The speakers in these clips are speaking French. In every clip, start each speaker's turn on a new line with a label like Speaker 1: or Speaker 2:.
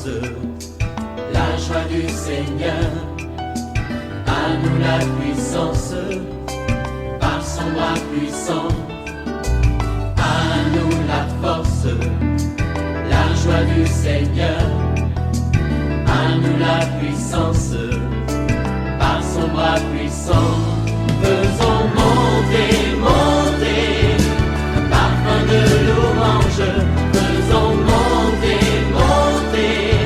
Speaker 1: force, la joie du Seigneur. À nous la puissance, par son bras puissant. À nous la force, la joie du Seigneur. À nous la puissance, par son bras puissant. Faisons monter, monter, parfum de louange. Faisons monter, monter,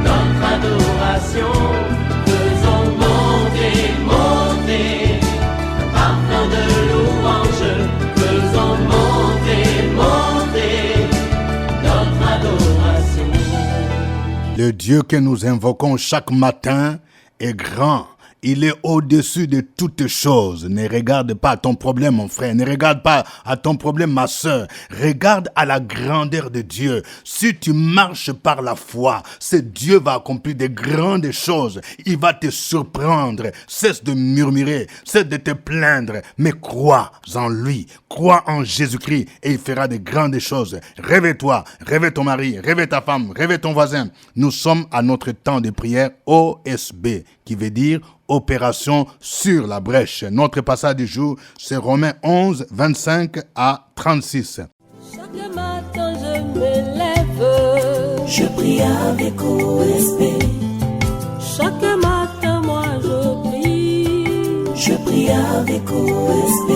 Speaker 1: notre adoration. Faisons monter, monter, parfum de louange. Faisons monter, monter, notre adoration.
Speaker 2: Le Dieu que nous invoquons chaque matin est grand. Il est au-dessus de toutes choses. Ne regarde pas à ton problème, mon frère. Ne regarde pas à ton problème, ma sœur. Regarde à la grandeur de Dieu. Si tu marches par la foi, c'est Dieu va accomplir de grandes choses. Il va te surprendre. Cesse de murmurer, cesse de te plaindre, mais crois en lui. Crois en Jésus-Christ et il fera de grandes choses. Réveille-toi, réveille ton mari, réveille ta femme, réveille ton voisin. Nous sommes à notre temps de prière OSB, qui veut dire Opération sur la brèche. Notre passage du jour, c'est Romains 11, 25 à 36.
Speaker 3: Chaque matin je me lève,
Speaker 4: je prie avec OSB.
Speaker 3: chaque matin moi
Speaker 4: Je prie avec OSB.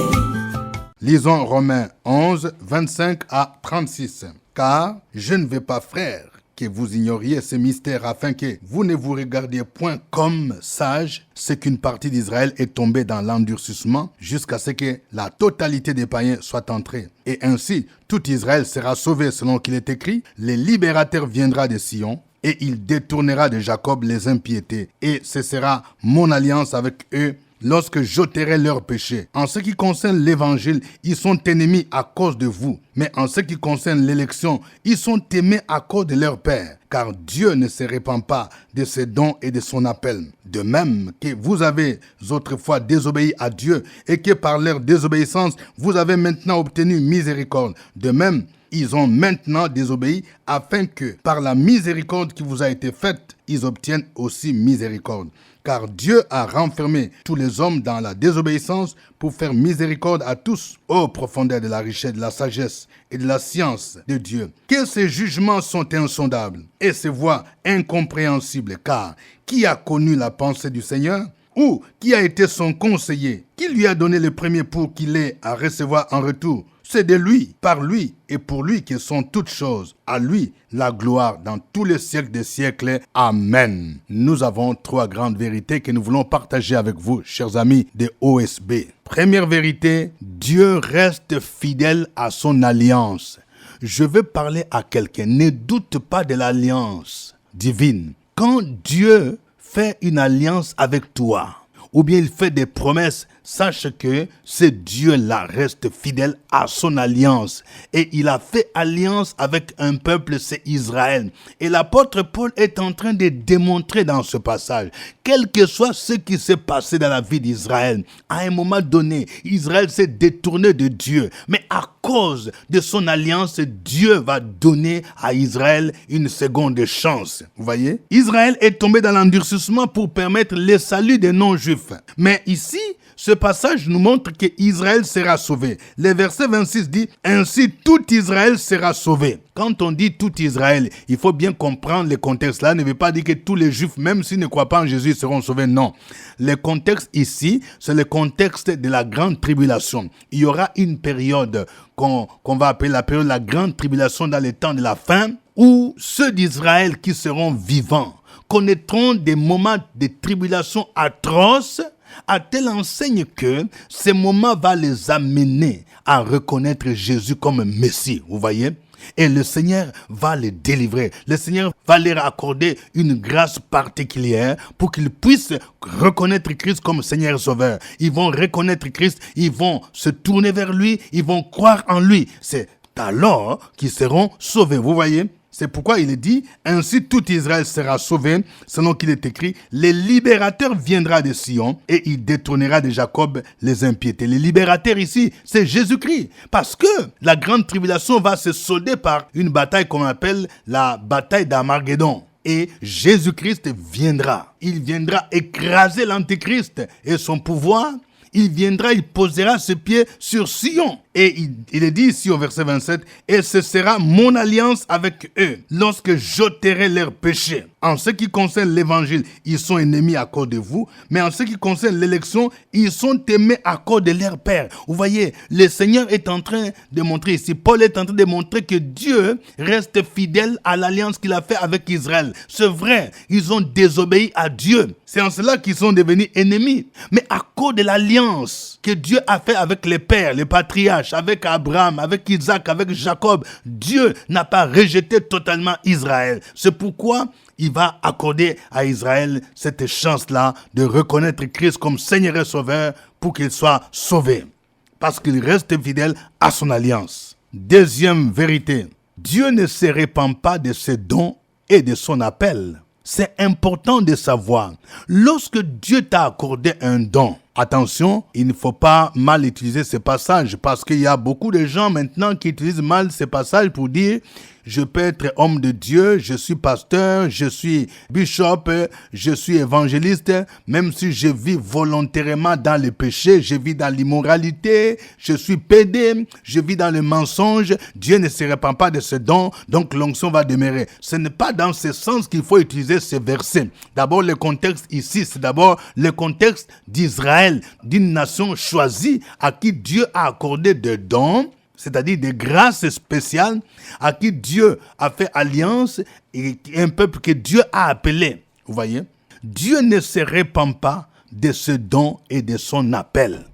Speaker 2: Lisons Romains 11, 25 à 36. Car je ne veux pas, frères, que vous ignoriez ce mystère afin que vous ne vous regardiez point comme sages, c'est qu'une partie d'Israël est tombée dans l'endurcissement jusqu'à ce que la totalité des païens soit entrée. Et ainsi, tout Israël sera sauvé selon qu'il est écrit, le libérateur viendra de Sion et il détournera de Jacob les impiétés et ce sera mon alliance avec eux lorsque j'ôterai leurs péchés. En ce qui concerne l'évangile, ils sont ennemis à cause de vous. Mais en ce qui concerne l'élection, ils sont aimés à cause de leur Père. Car Dieu ne se répand pas de ses dons et de son appel. De même que vous avez autrefois désobéi à Dieu et que par leur désobéissance, vous avez maintenant obtenu miséricorde. De même, ils ont maintenant désobéi afin que par la miséricorde qui vous a été faite, ils obtiennent aussi miséricorde. Car Dieu a renfermé tous les hommes dans la désobéissance pour faire miséricorde à tous, ô profondeur de la richesse, de la sagesse et de la science de Dieu. Que ces jugements sont insondables et ces voies incompréhensibles, car qui a connu la pensée du Seigneur? Ou qui a été son conseiller? Qui lui a donné le premier pour qu'il ait à recevoir en retour? C'est de lui, par lui et pour lui que sont toutes choses. À lui la gloire dans tous les siècles des siècles. Amen. Nous avons 3 grandes vérités que nous voulons partager avec vous, chers amis de OSB. Première vérité, Dieu reste fidèle à son alliance. Je veux parler à quelqu'un. Ne doute pas de l'alliance divine. Quand Dieu fait une alliance avec toi, ou bien il fait des promesses, sache que ce Dieu-là reste fidèle à son alliance. Et il a fait alliance avec un peuple, c'est Israël. Et l'apôtre Paul est en train de démontrer dans ce passage, quel que soit ce qui s'est passé dans la vie d'Israël, à un moment donné, Israël s'est détourné de Dieu. Mais à cause de son alliance, Dieu va donner à Israël une seconde chance. Vous voyez? Israël est tombé dans l'endurcissement pour permettre le salut des non-juifs. Mais ici, ce passage nous montre que Israël sera sauvé. Le verset 26 dit « Ainsi tout Israël sera sauvé ». Quand on dit tout Israël, il faut bien comprendre le contexte. Là ne veut pas dire que tous les Juifs, même s'ils ne croient pas en Jésus, seront sauvés. Non. Le contexte ici, c'est le contexte de la grande tribulation. Il y aura une période qu'on va appeler la période de la grande tribulation dans les temps de la fin, où ceux d'Israël qui seront vivants connaîtront des moments de tribulation atroces, à telle enseigne que ce moment va les amener à reconnaître Jésus comme Messie, vous voyez? Et le Seigneur va les délivrer. Le Seigneur va leur accorder une grâce particulière pour qu'ils puissent reconnaître Christ comme Seigneur et Sauveur. Ils vont reconnaître Christ, ils vont se tourner vers lui, ils vont croire en lui. C'est alors qu'ils seront sauvés, vous voyez? C'est pourquoi il est dit, ainsi tout Israël sera sauvé, selon qu'il est écrit, le libérateur viendra de Sion et il détournera de Jacob les impiétés. Le libérateur ici, c'est Jésus-Christ. Parce que la grande tribulation va se solder par une bataille qu'on appelle la bataille d'Armageddon. et Jésus-Christ viendra. Il viendra écraser l'Antéchrist et son pouvoir. Il viendra, il posera ses pieds sur Sion. Et il est dit ici au verset 27, « Et ce sera mon alliance avec eux, lorsque j'ôterai leurs péchés. » En ce qui concerne l'évangile, ils sont ennemis à cause de vous, mais en ce qui concerne l'élection, ils sont aimés à cause de leur Père. Vous voyez, le Seigneur est en train de montrer ici, Paul est en train de montrer que Dieu reste fidèle à l'alliance qu'il a fait avec Israël. C'est vrai, ils ont désobéi à Dieu. C'est en cela qu'ils sont devenus ennemis. Mais à cause de l'alliance que Dieu a fait avec les pères, les patriarches, avec Abraham, avec Isaac, avec Jacob, Dieu n'a pas rejeté totalement Israël. C'est pourquoi il va accorder à Israël cette chance-là de reconnaître Christ comme Seigneur et Sauveur pour qu'il soit sauvé. Parce qu'il reste fidèle à son alliance. Deuxième vérité, Dieu ne se répand pas de ses dons et de son appel. C'est important de savoir, lorsque Dieu t'a accordé un don, attention, il ne faut pas mal utiliser ces passages parce qu'il y a beaucoup de gens maintenant qui utilisent mal ces passages pour dire « Je peux être homme de Dieu, je suis pasteur, je suis bishop, je suis évangéliste, même si je vis volontairement dans le péché, je vis dans l'immoralité, je suis pédé, je vis dans le mensonge, Dieu ne se répand pas de ce don, donc l'onction va demeurer. » Ce n'est pas dans ce sens qu'il faut utiliser ces versets. D'abord, le contexte ici, c'est d'abord le contexte d'Israël, d'une nation choisie à qui Dieu a accordé des dons, c'est-à-dire des grâces spéciales à qui Dieu a fait alliance et un peuple que Dieu a appelé. Vous voyez? Dieu ne se répand pas de ce don et de son appel.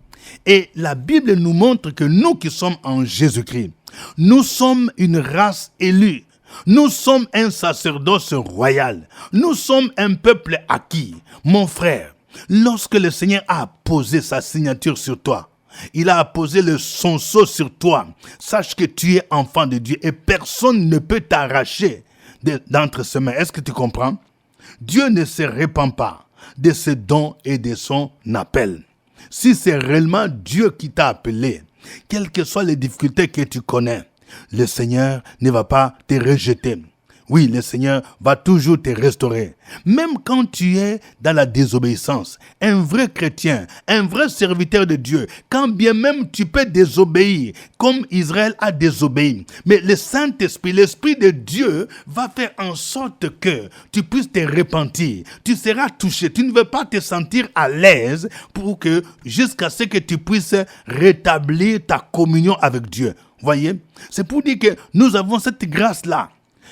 Speaker 2: Et la Bible nous montre que nous qui sommes en Jésus-Christ, nous sommes une race élue. Nous sommes un sacerdoce royal. Nous sommes un peuple acquis. Mon frère, lorsque le Seigneur a posé sa signature sur toi, il a posé son sceau sur toi. Sache que tu es enfant de Dieu et personne ne peut t'arracher d'entre ses mains. Est-ce que tu comprends? Dieu ne se répand pas de ses dons et de son appel. Si c'est réellement Dieu qui t'a appelé, quelles que soient les difficultés que tu connais, le Seigneur ne va pas te rejeter. Oui, le Seigneur va toujours te restaurer. Même quand tu es dans la désobéissance, un vrai chrétien, un vrai serviteur de Dieu, quand bien même tu peux désobéir, comme Israël a désobéi, mais le Saint-Esprit, l'Esprit de Dieu va faire en sorte que tu puisses te repentir. Tu seras touché, tu ne veux pas te sentir à l'aise pour que jusqu'à ce que tu puisses rétablir ta communion avec Dieu. Voyez, c'est pour dire que nous avons cette grâce-là.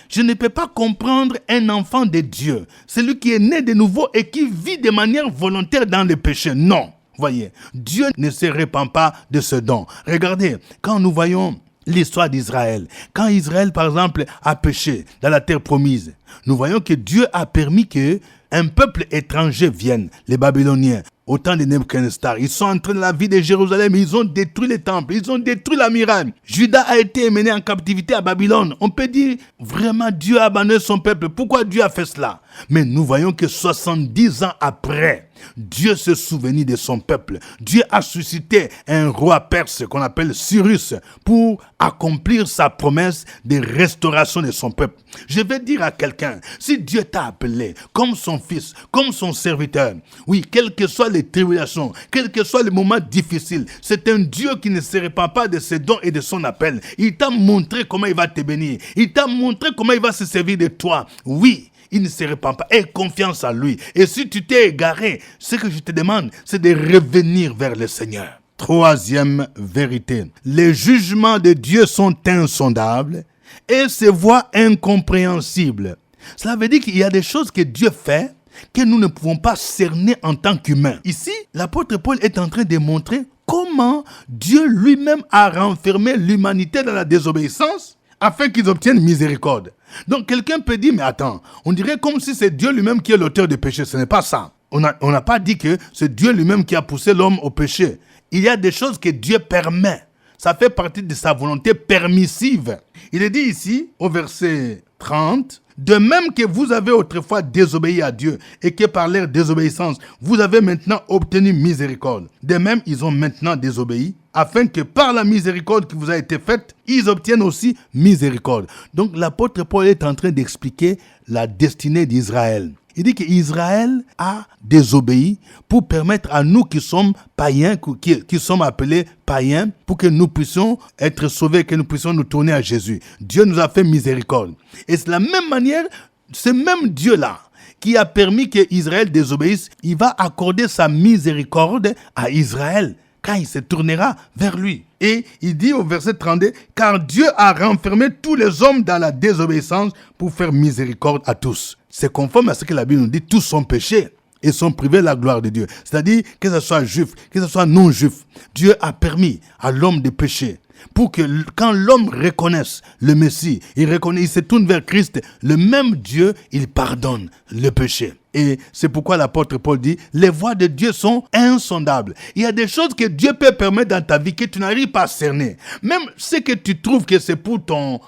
Speaker 2: Je ne peux pas comprendre un enfant de Dieu, celui qui est né de nouveau et qui vit de manière volontaire dans le péché. Non, voyez, Dieu ne se répand pas de ce don. Regardez, quand nous voyons l'histoire d'Israël, quand Israël, par exemple, a péché dans la terre promise, nous voyons que Dieu a permis qu'un peuple étranger vienne, les Babyloniens. Au temps de Nebuchadnezzar, ils sont entrés dans la ville de Jérusalem, ils ont détruit les temples, ils ont détruit la muraille. Juda a été mené en captivité à Babylone. On peut dire, vraiment, Dieu a abandonné son peuple. Pourquoi Dieu a fait cela? Mais nous voyons que 70 ans après, Dieu se souvenait de son peuple. Dieu a suscité un roi perse qu'on appelle Cyrus pour accomplir sa promesse de restauration de son peuple. Je vais dire à quelqu'un, si Dieu t'a appelé comme son fils, comme son serviteur, oui, quelles que soient les tribulations, quels que soient les moments difficiles, c'est un Dieu qui ne se répand pas de ses dons et de son appel. Il t'a montré comment il va te bénir. Il t'a montré comment il va se servir de toi. Oui, il ne se répand pas. Aie confiance en lui. Et si tu t'es égaré, ce que je te demande, c'est de revenir vers le Seigneur. Troisième vérité. Les jugements de Dieu sont insondables et ses voies incompréhensibles. Cela veut dire qu'il y a des choses que Dieu fait que nous ne pouvons pas cerner en tant qu'humains. Ici, l'apôtre Paul est en train de montrer comment Dieu lui-même a renfermé l'humanité dans la désobéissance afin qu'ils obtiennent miséricorde. Donc quelqu'un peut dire, mais attends, on dirait comme si c'est Dieu lui-même qui est l'auteur du péché. Ce n'est pas ça. On n'a pas dit que c'est Dieu lui-même qui a poussé l'homme au péché. Il y a des choses que Dieu permet. Ça fait partie de sa volonté permissive. Il est dit ici, au verset 30, De même que vous avez autrefois désobéi à Dieu et que par leur désobéissance, vous avez maintenant obtenu miséricorde. De même, ils ont maintenant désobéi afin que par la miséricorde qui vous a été faite, ils obtiennent aussi miséricorde. Donc l'apôtre Paul est en train d'expliquer la destinée d'Israël. Il dit qu'Israël a désobéi pour permettre à nous qui sommes païens, qui sommes appelés païens, pour que nous puissions être sauvés, que nous puissions nous tourner à Jésus. Dieu nous a fait miséricorde. Et c'est la même manière, ce même Dieu-là qui a permis qu'Israël désobéisse, il va accorder sa miséricorde à Israël quand il se tournera vers lui. Et il dit au verset 32, « Car Dieu a renfermé tous les hommes dans la désobéissance pour faire miséricorde à tous. » C'est conforme à ce que la Bible nous dit, tous sont péchés et sont privés de la gloire de Dieu. C'est-à-dire que ce soit juif, que ce soit non-juif, Dieu a permis à l'homme de pécher pour que quand l'homme reconnaisse le Messie, il se tourne vers Christ, le même Dieu, il pardonne le péché. Et c'est pourquoi l'apôtre Paul dit, les voies de Dieu sont insondables. Il y a des choses que Dieu peut permettre dans ta vie que tu n'arrives pas à cerner. Même ce que tu trouves que c'est pour ton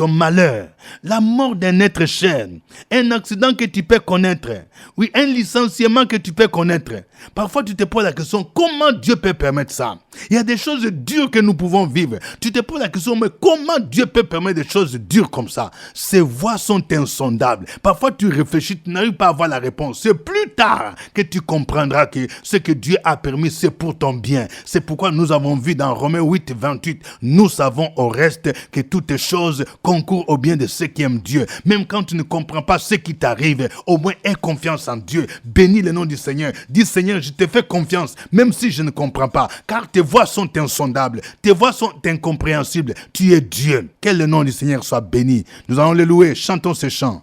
Speaker 2: malheur, la mort d'un être cher, un accident que tu peux connaître, oui, un licenciement que tu peux connaître. Parfois, tu te poses la question, comment Dieu peut permettre ça? Il y a des choses dures que nous pouvons vivre. Tu te poses la question, mais comment Dieu peut permettre des choses dures comme ça? Ces voies sont insondables. Parfois, tu réfléchis, tu n'arrives pas à avoir la réponse. C'est plus tard que tu comprendras que ce que Dieu a permis, c'est pour ton bien. C'est pourquoi nous avons vu dans Romains 8, 28, nous savons au reste que toutes choses concourent au bien de ceux qui aiment Dieu. Même quand tu ne comprends pas ce qui t'arrive, au moins aie confiance en Dieu. Bénis le nom du Seigneur. Dis, Seigneur, je te fais confiance, même si je ne comprends pas, car tes voies sont insondables, tes voies sont incompréhensibles. Tu es Dieu. Que le nom du Seigneur soit béni. Nous allons le louer. Chantons ces chants.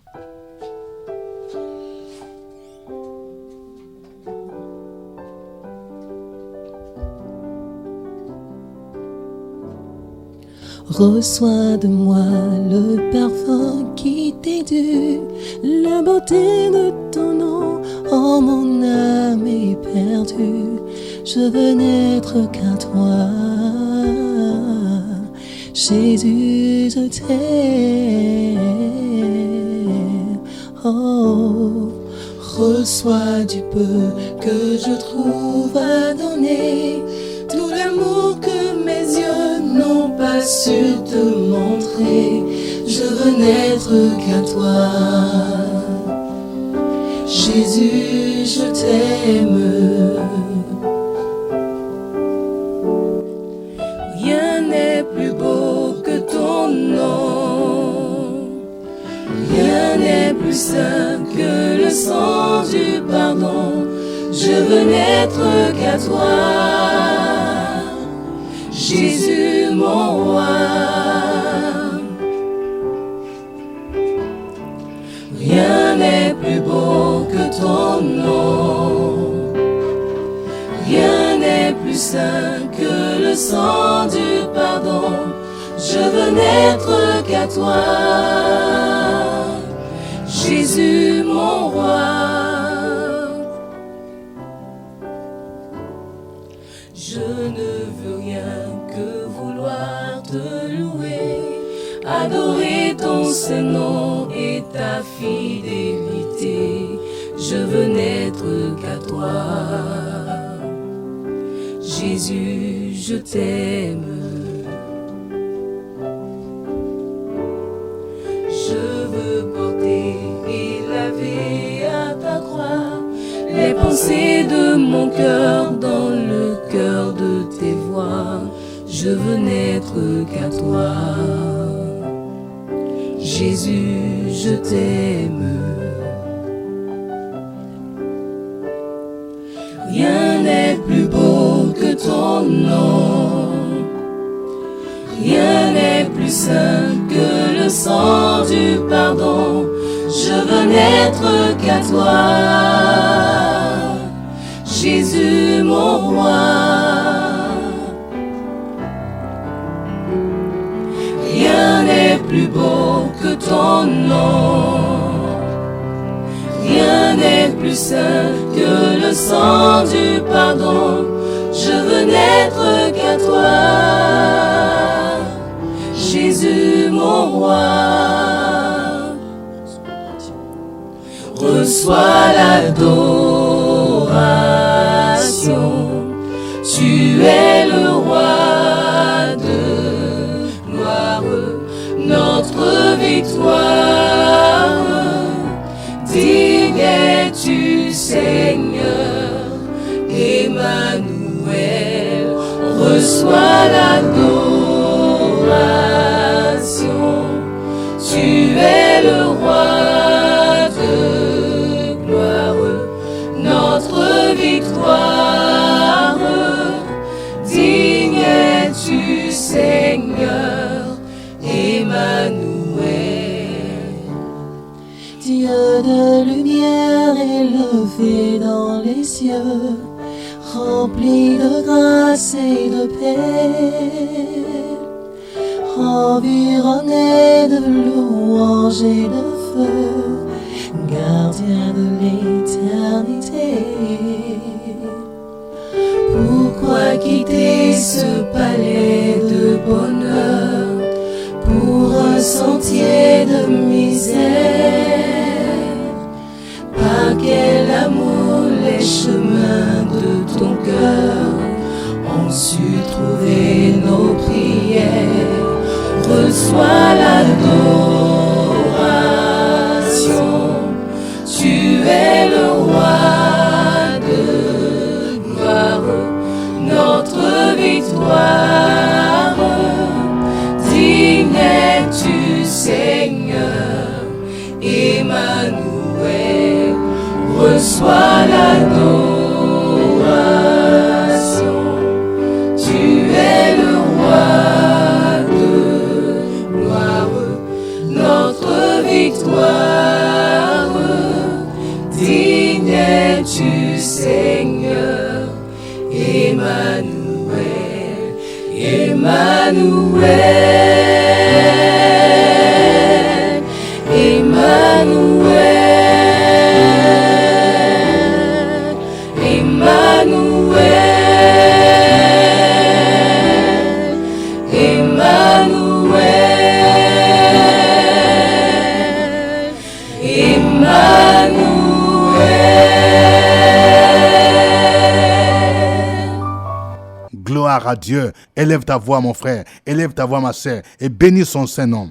Speaker 4: Reçois de moi le parfum qui t'est dû, la beauté de ton nom. Oh, mon âme est perdue, je veux n'être qu'à toi. Jésus, je t'aime. Oh, reçois du peu que je trouve à donner, tout l'amour que mes yeux n'ont pas su te montrer. Je veux n'être qu'à toi. Jésus, je t'aime. Rien n'est plus beau que ton nom. Rien n'est plus saint que le sang du pardon. Je veux n'être qu'à toi. Jésus, mon roi. Rien n'est plus beau que ton nom. Rien n'est plus saint que le sang du pardon. Je veux n'être qu'à toi. Jésus, mon roi. Je ne veux rien que vouloir te louer, adorer ton Saint-Nom et ta fidélité. Je veux n'être qu'à toi. Jésus, je t'aime. Je veux porter et laver à ta croix les pensées de mon cœur dans le cœur de tes voix. Je veux n'être qu'à toi. Jésus, je t'aime. Rien n'est plus beau que ton nom. Rien n'est plus saint que le sang du pardon. Je veux n'être qu'à toi. Jésus, mon roi. Rien n'est plus beau que ton nom. Rien n'est plus saint que le sang du pardon. Je veux n'être qu'à toi. Jésus, mon roi. reçois l'adoration. Tu es le roi de gloire, notre victoire. Digne es-tu, Seigneur, Emmanuel, reçois l'adoration. Tu es le roi de gloire, notre victoire. Digne es-tu, Seigneur, Emmanuel. Dieu de lumière élevé dans les cieux, rempli de grâce et de paix, environné de louanges et de feu, gardien de l'éternité. Pourquoi quitter ce palais de bonheur pour un sentier de misère? Par quel amour les chemins de ton cœur ont su trouver nos prières? Reçois l'adoration. Tu es le roi de gloire, notre victoire. Digne es-tu, Seigneur, Emmanuel, reçois l'adoration. Tu es le roi de gloire, notre victoire. Digne es-tu, Seigneur, Emmanuel, Emmanuel, Emmanuel.
Speaker 2: Gloire à Dieu. Élève ta voix, mon frère. Élève ta voix, ma sœur. Et bénis son Saint-Nom.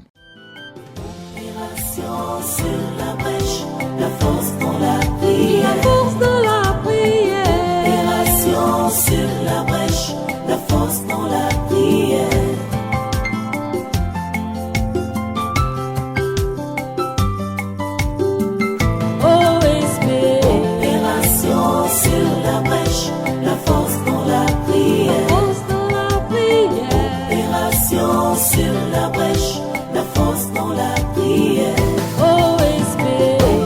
Speaker 4: Opération sur la brèche, la force dans la prière.
Speaker 3: La force dans la prière.
Speaker 4: Opération sur la brèche, la force dans la prière.
Speaker 3: OSB.
Speaker 4: Opération sur la brèche, la force dans la prière.
Speaker 3: Force dans la prière.
Speaker 4: Opération sur la brèche, la force dans la prière.
Speaker 3: OSB.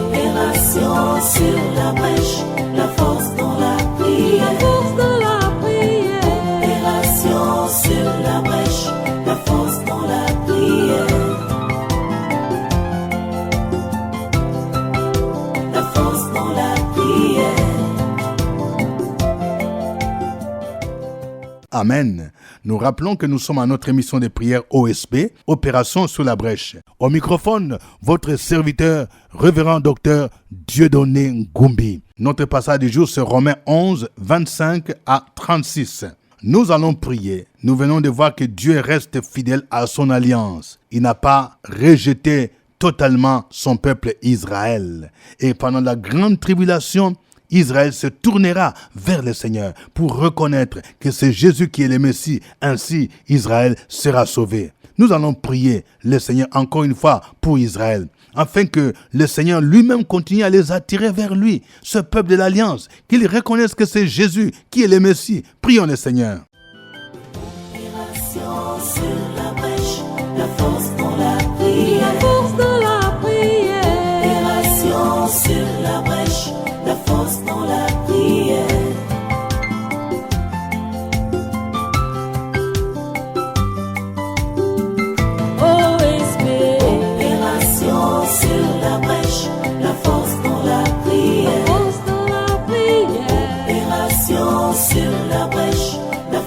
Speaker 4: Opération sur la brèche, la force dans la
Speaker 3: La
Speaker 4: prière.
Speaker 3: force dans la prière.
Speaker 4: Opération sur la brèche, la force dans la prière. La force dans la prière.
Speaker 2: Amen. Nous rappelons que nous sommes à notre émission de prière OSB, Opération sur la brèche. Au microphone, votre serviteur, révérend docteur Dieudonné Ngumbi. Notre passage du jour, c'est Romains 11, 25 à 36. Nous allons prier. Nous venons de voir que Dieu reste fidèle à son alliance. Il n'a pas rejeté totalement son peuple Israël. Et pendant la grande tribulation, Israël se tournera vers le Seigneur pour reconnaître que c'est Jésus qui est le Messie. Ainsi, Israël sera sauvé. Nous allons prier le Seigneur encore une fois pour Israël, afin que le Seigneur lui-même continue à les attirer vers lui, ce peuple de l'Alliance, qu'ils reconnaissent que c'est Jésus qui est le Messie. Prions le Seigneur.
Speaker 4: Opération sur la brèche, la force dans la prière.
Speaker 3: La force dans la prière.
Speaker 4: Opération sur la brèche, la force dans la prière.
Speaker 3: OSB.
Speaker 4: Opération sur la brèche, la force dans la prière.
Speaker 3: Force dans la prière.
Speaker 4: Opération sur la brèche, la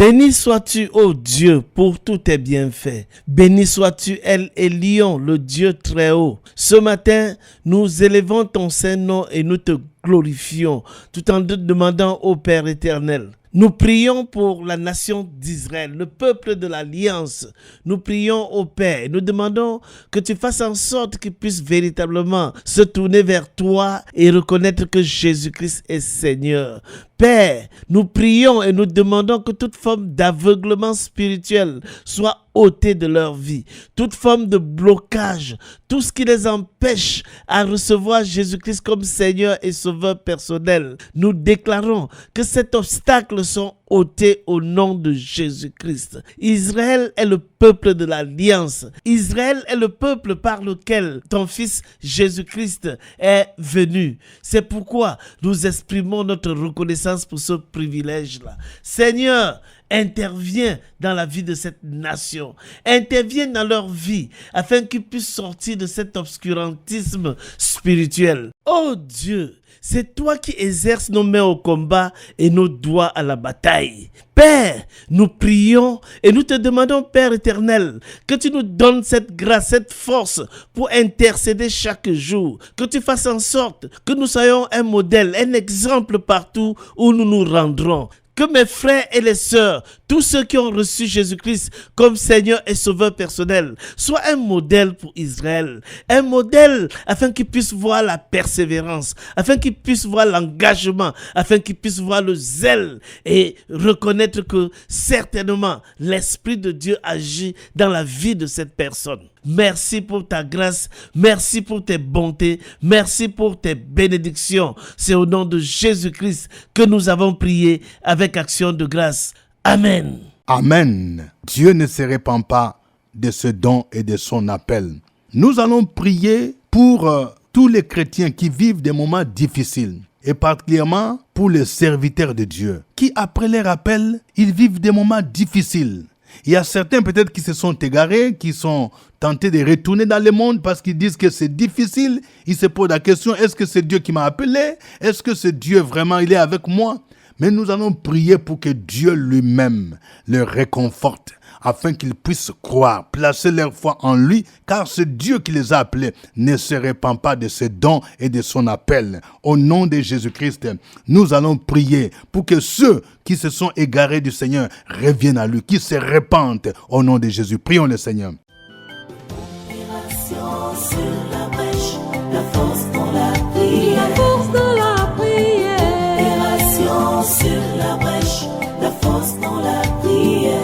Speaker 5: Béni sois-tu, ô Dieu, pour tous tes bienfaits. Béni sois-tu, El Elyon, le Dieu très haut. Ce matin, nous élevons ton Saint-Nom et nous te glorifions, tout en te demandant au Père éternel. Nous prions pour la nation d'Israël, le peuple de l'Alliance. Nous prions au Père. Nous demandons que tu fasses en sorte qu'ils puissent véritablement se tourner vers toi et reconnaître que Jésus-Christ est Seigneur. Père, nous prions et nous demandons que toute forme d'aveuglement spirituel soit ôtée de leur vie. Toute forme de blocage, tout ce qui les empêche à recevoir Jésus-Christ comme Seigneur et Sauveur personnel. Nous déclarons que cet obstacle sont ôtés au nom de Jésus-Christ. Israël est le peuple de l'Alliance. Israël est le peuple par lequel ton Fils Jésus-Christ est venu. C'est pourquoi nous exprimons notre reconnaissance pour ce privilège-là. Seigneur, interviens dans la vie de cette nation. Interviens dans leur vie afin qu'ils puissent sortir de cet obscurantisme spirituel. Oh Dieu, c'est toi qui exerces nos mains au combat et nos doigts à la bataille. Père, nous prions et nous te demandons, Père éternel, que tu nous donnes cette grâce, cette force pour intercéder chaque jour. Que tu fasses en sorte que nous soyons un modèle, un exemple partout où nous nous rendrons. Que mes frères et les sœurs, tous ceux qui ont reçu Jésus-Christ comme Seigneur et Sauveur personnel, soient un modèle pour Israël. Un modèle afin qu'ils puissent voir la persévérance, afin qu'ils puissent voir l'engagement, afin qu'ils puissent voir le zèle et reconnaître que certainement l'Esprit de Dieu agit dans la vie de cette personne. Merci pour ta grâce, merci pour tes bontés, merci pour tes bénédictions. C'est au nom de Jésus-Christ que nous avons prié avec action de grâce. Amen.
Speaker 2: Amen. Dieu ne se répand pas de ce don et de son appel. Nous allons prier pour tous les chrétiens qui vivent des moments difficiles et particulièrement pour les serviteurs de Dieu qui, après leur appel, ils vivent des moments difficiles. Il y a certains peut-être qui se sont égarés, qui sont tentés de retourner dans le monde parce qu'ils disent que c'est difficile. Ils se posent la question, est-ce que c'est Dieu qui m'a appelé? Est-ce que c'est Dieu vraiment, il est avec moi? Mais nous allons prier pour que Dieu lui-même le réconforte afin qu'ils puissent croire, placer leur foi en lui, car ce Dieu qui les a appelés ne se répand pas de ses dons et de son appel. Au nom de Jésus-Christ, nous allons prier pour que ceux qui se sont égarés du Seigneur reviennent à lui, qui se répandent au nom de Jésus. Prions le Seigneur.
Speaker 4: Sur la brèche, la force dans la prière.
Speaker 3: La force de la prière.
Speaker 4: Opération sur la brèche, la force dans la prière.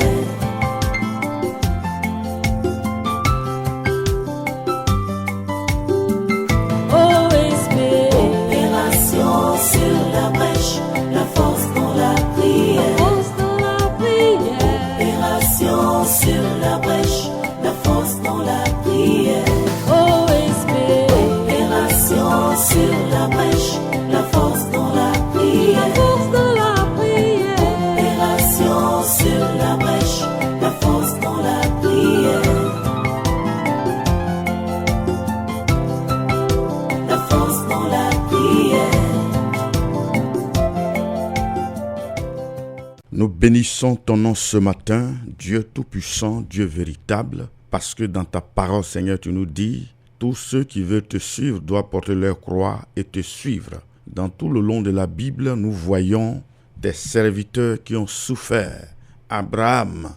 Speaker 3: OSB.
Speaker 4: Opération sur la brèche, la force dans la prière.
Speaker 3: Force de la prière.
Speaker 4: Opération sur la brèche, la force dans la prière.
Speaker 3: OSB.
Speaker 4: Opération sur la brèche, la force dans la prière.
Speaker 3: La force de la prière.
Speaker 4: Opération sur la brèche, la force dans la prière. La force dans la prière.
Speaker 6: Nous bénissons ton nom ce matin, Dieu tout-puissant, Dieu véritable, parce que dans ta parole, Seigneur, tu nous dis, tous ceux qui veulent te suivre doivent porter leur croix et te suivre. Dans tout le long de la Bible, nous voyons des serviteurs qui ont souffert. Abraham,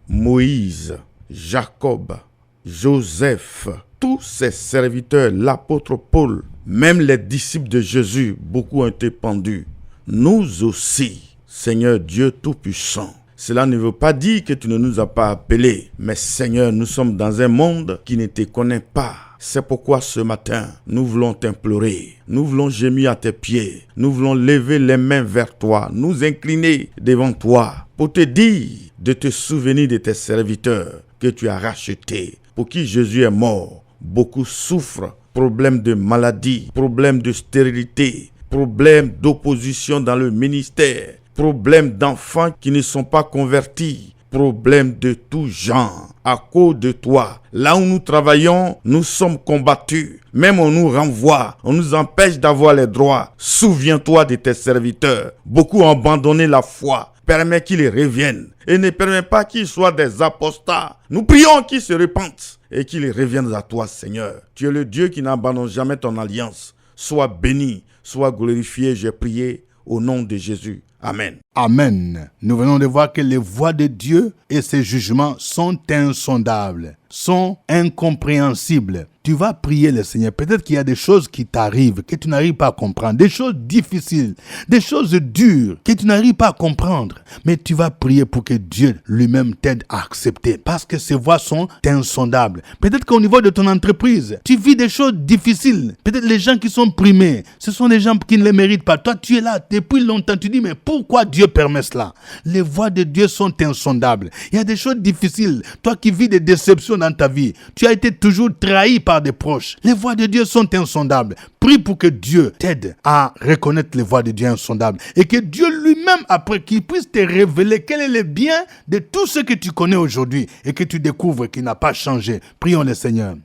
Speaker 6: Moïse, Jacob, Joseph, tous ces serviteurs, l'apôtre Paul, même les disciples de Jésus, beaucoup ont été pendus. Nous aussi, Seigneur Dieu Tout-Puissant. Cela ne veut pas dire que tu ne nous as pas appelés, mais Seigneur, nous sommes dans un monde qui ne te connaît pas. C'est pourquoi ce matin, nous voulons t'implorer, nous voulons gémir à tes pieds, nous voulons lever les mains vers toi, nous incliner devant toi pour te dire de te souvenir de tes serviteurs que tu as rachetés, pour qui Jésus est mort. Beaucoup souffrent, problèmes de maladie, problèmes de stérilité, problèmes d'opposition dans le ministère, problèmes d'enfants qui ne sont pas convertis, problèmes de tout genre. À cause de toi, là où nous travaillons, nous sommes combattus. Même on nous renvoie, on nous empêche d'avoir les droits. Souviens-toi de tes serviteurs. Beaucoup ont abandonné la foi. Permets qu'ils reviennent et ne permets pas qu'ils soient des apostats. Nous prions qu'ils se repentent et qu'ils reviennent à toi, Seigneur. Tu es le Dieu qui n'abandonne jamais ton alliance. Sois béni, sois glorifié, j'ai prié au nom de Jésus. Amen.
Speaker 2: Amen. Nous venons de voir que les voies de Dieu et ses jugements sont insondables, sont incompréhensibles. Tu vas prier le Seigneur. Peut-être qu'il y a des choses qui t'arrivent, que tu n'arrives pas à comprendre, des choses difficiles, des choses dures, que tu n'arrives pas à comprendre. Mais tu vas prier pour que Dieu lui-même t'aide à accepter, parce que ces voies sont insondables. Peut-être qu'au niveau de ton entreprise, tu vis des choses difficiles. Peut-être les gens qui sont primés, ce sont des gens qui ne les méritent pas. Toi, tu es là depuis longtemps, tu dis, mais pourquoi Dieu permet cela? Les voies de Dieu sont insondables. Il y a des choses difficiles. Toi qui vis des déceptions dans ta vie, tu as été toujours trahi par des proches. Les voies de Dieu sont insondables. Prie pour que Dieu t'aide à reconnaître les voies de Dieu insondables et que Dieu lui-même, après qu'il puisse te révéler quel est le bien de tout ce que tu connais aujourd'hui et que tu découvres qu'il n'a pas changé. Prions le Seigneur.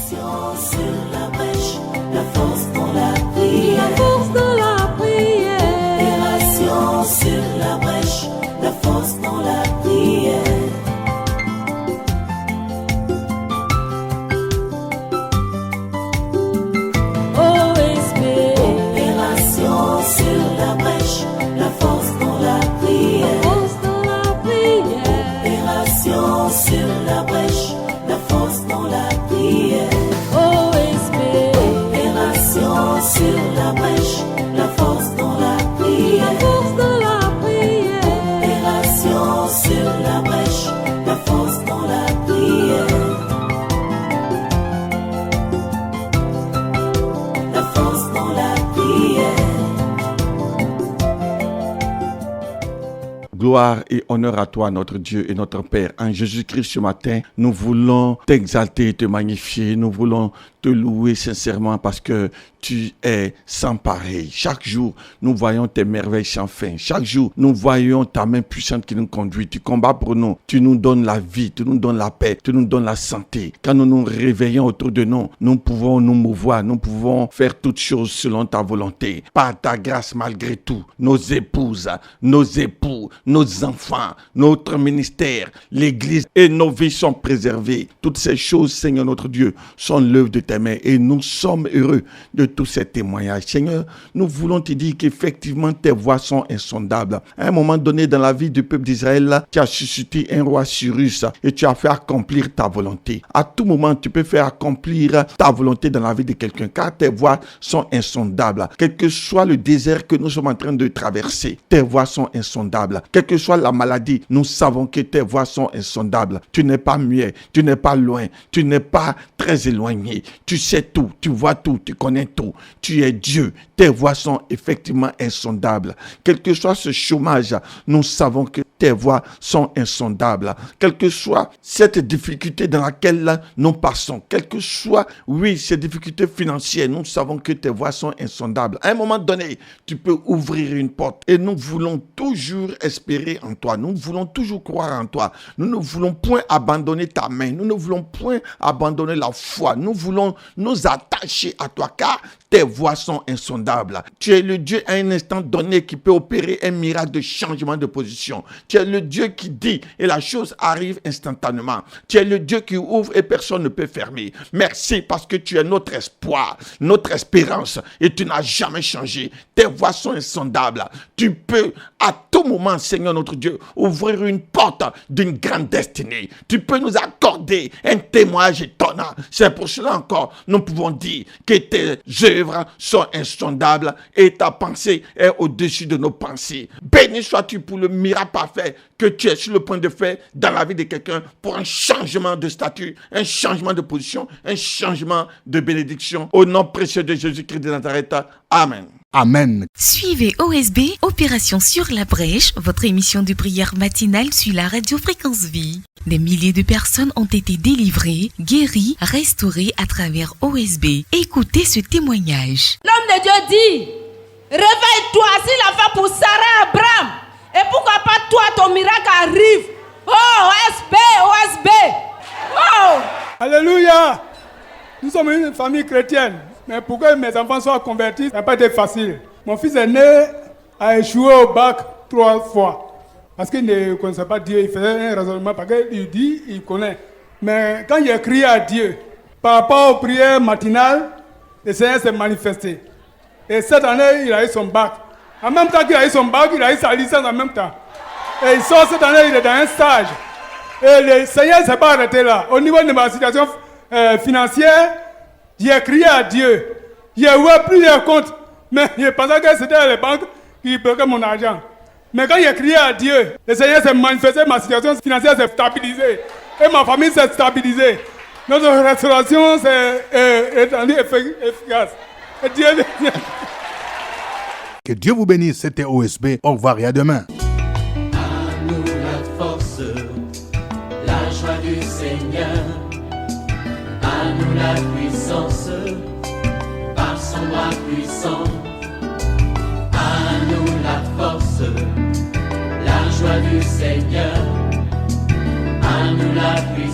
Speaker 4: Sur la brèche, la force dans la prière.
Speaker 3: La force de la prière.
Speaker 4: Opération sur la brèche, la force dans la prière.
Speaker 3: OSB.
Speaker 4: Opération sur la brèche, la force dans la prière.
Speaker 3: Force de la prière.
Speaker 4: Opération sur la brèche, la force dans la prière.
Speaker 3: OSB.
Speaker 4: Opération sur la brèche, la force dans la
Speaker 3: La
Speaker 4: prière.
Speaker 3: force de la prière.
Speaker 4: Opération sur la brèche, la force dans la prière. La force dans la prière.
Speaker 7: Gloire et honneur à toi, notre Dieu et notre Père. En Jésus-Christ, ce matin, nous voulons t'exalter et te magnifier. Nous voulons te louer sincèrement parce que tu es sans pareil. Chaque jour, nous voyons tes merveilles sans fin. Chaque jour, nous voyons ta main puissante qui nous conduit. Tu combats pour nous. Tu nous donnes la vie. Tu nous donnes la paix. Tu nous donnes la santé. Quand nous nous réveillons autour de nous, nous pouvons nous mouvoir. Nous pouvons faire toutes choses selon ta volonté. Par ta grâce, malgré tout, nos épouses, nos époux, nos enfants, notre ministère, l'Église et nos vies sont préservées. Toutes ces choses, Seigneur notre Dieu, sont l'œuvre de tes mains et nous sommes heureux de tous ces témoignages. Seigneur, nous voulons te dire qu'effectivement tes voies sont insondables. À un moment donné dans la vie du peuple d'Israël, tu as suscité un roi Cyrus et tu as fait accomplir ta volonté. À tout moment, tu peux faire accomplir ta volonté dans la vie de quelqu'un car tes voies sont insondables. Quel que soit le désert que nous sommes en train de traverser, tes voies sont insondables. Quelle que soit la maladie, nous savons que tes voies sont insondables. Tu n'es pas muet, tu n'es pas loin, tu n'es pas très éloigné. Tu sais tout, tu vois tout, tu connais tout. Tu es Dieu. Tes voies sont effectivement insondables. Quel que soit ce chômage, nous savons que tes voies sont insondables. Quelle que soit cette difficulté dans laquelle nous passons, quelles que soient, oui, ces difficultés financières, nous savons que tes voies sont insondables. À un moment donné, tu peux ouvrir une porte et nous voulons toujours espérer en toi. Nous voulons toujours croire en toi. Nous ne voulons point abandonner ta main. Nous ne voulons point abandonner la foi. Nous voulons nous attacher à toi car tes voies sont insondables. Tu es le Dieu à un instant donné qui peut opérer un miracle de changement de position. Tu es le Dieu qui dit et la chose arrive instantanément. Tu es le Dieu qui ouvre et personne ne peut fermer. Merci parce que tu es notre espoir, notre espérance et tu n'as jamais changé. Tes voies sont insondables. Tu peux à tout moment, Seigneur notre Dieu, ouvrir une porte d'une grande destinée. Tu peux nous accorder un témoignage étonnant. C'est pour cela encore, nous pouvons dire que tes œuvres sont insondables et ta pensée est au-dessus de nos pensées. Béni sois-tu pour le miracle parfait que tu es sur le point de faire dans la vie de quelqu'un pour un changement de statut, un changement de position, un changement de bénédiction. Au nom précieux de Jésus-Christ de Nazareth. Amen.
Speaker 2: Amen.
Speaker 8: Suivez OSB, Opération sur la brèche, votre émission de prière matinale sur la radio Fréquence Vie. Des milliers de personnes ont été délivrées, guéries, restaurées à travers OSB. Écoutez ce témoignage.
Speaker 9: L'homme de Dieu dit, réveille-toi, s'il a fait pour Sarah Abraham. Et pourquoi pas toi, ton miracle arrive. Oh, OSB, OSB. Oh.
Speaker 10: Alléluia. Nous sommes une famille chrétienne. Mais pour que mes enfants soient convertis, ça n'a pas été facile. Mon fils est né a échoué au bac 3 fois. Parce qu'il ne connaissait pas Dieu, il faisait un raisonnement parce qu'il dit, il connaît. Mais quand il a crié à Dieu, par rapport aux prières matinales, le Seigneur s'est manifesté. Et cette année, il a eu son bac. En même temps qu'il a eu son bac, il a eu sa licence en même temps. Et il sort cette année, il est dans un stage. Et le Seigneur ne s'est pas arrêté là. Au niveau de ma situation financière, j'ai crié à Dieu. J'ai ouvert plusieurs comptes. Mais je pensais que c'était les banques qui bloquaient mon argent. Mais quand j'ai crié à Dieu, le Seigneur s'est manifesté, ma situation financière s'est stabilisée. Et ma famille s'est stabilisée. Notre restauration s'est étendue efficace. Et Dieu...
Speaker 2: Que Dieu vous bénisse, c'était OSB. Au revoir et à demain.
Speaker 1: À nous la force, la joie du Seigneur. À nous la puissance, par son bras puissant. À nous la force, la joie du Seigneur. À nous la puissance.